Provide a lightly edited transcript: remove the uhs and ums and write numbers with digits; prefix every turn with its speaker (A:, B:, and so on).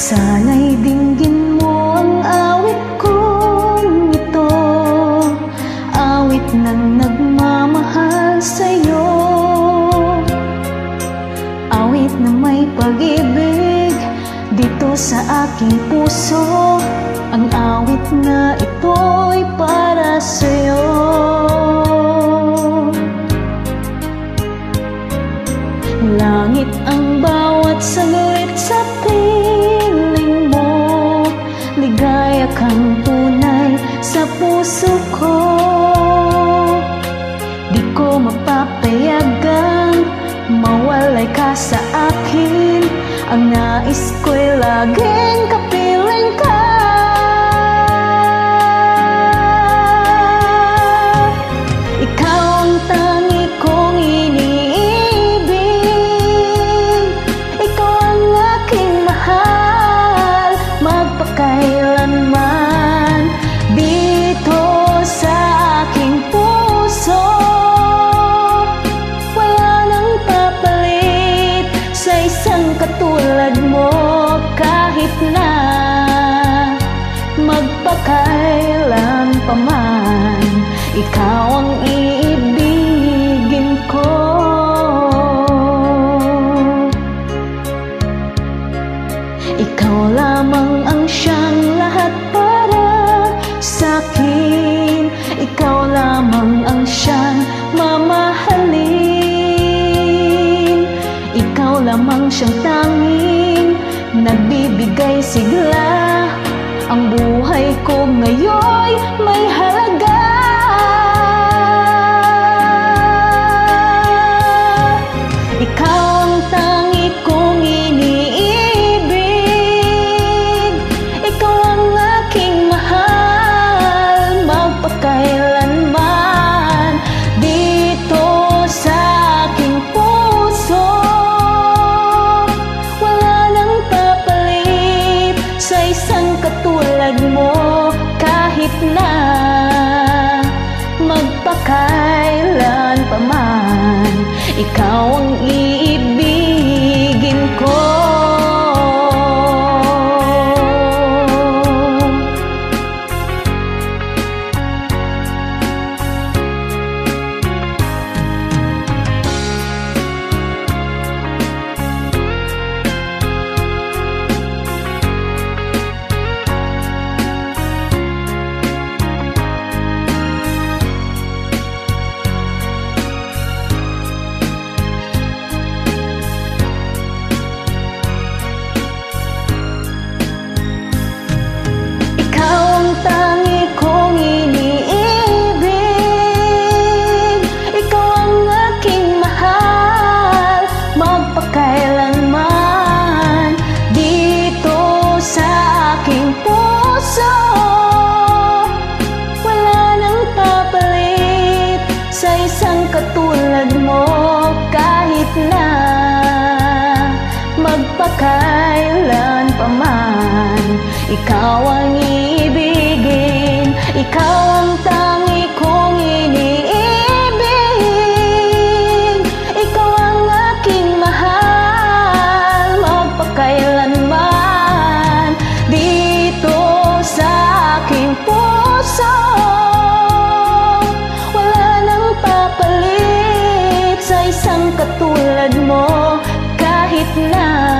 A: Sana'y dinggin mo ang awit kong ito, awit ng nagmamahal sa'yo, awit na may pag-ibig dito sa aking puso. Ang awit na ito'y para sa'yo. Langit ang bawat saglit sa piling mo, ligaya kang tunay sa puso ko. Di ko mapapayagang mawalay ka sa akin, ang nais ko'y laging kapiling ka. Ikaw ang tangi kong iniibig, ikaw ang aking mahal, magpakailanman dito sa aking puso. Wala nang papalit sa isang katulad mo, kahit na magpakailan pa man, ikaw ang iibigin ko. Ikaw lamang ang siyang lahat para sa'kin, ikaw lamang ang siyang mamahalin, ikaw lamang siyang tanging nagbibigay sigla. Ang buhay ko ngayon may halaga. Ikaw ang tangi kong iniibig, ikaw ang aking mahal, magpakailanman dito sa aking puso. Wala nang papalit sa isang katulad mo, kahit na magpakailan pa man, ikaw ang iibigin ko. Kailanman dito sa aking puso, wala nang papalit sa isang katulad mo, kahit na magpakailan pa man, ikaw ang iibigin, ikaw ang tangi kong iniibig. Kailanman dito sa aking puso, wala nang papalit sa isang katulad mo, kahit na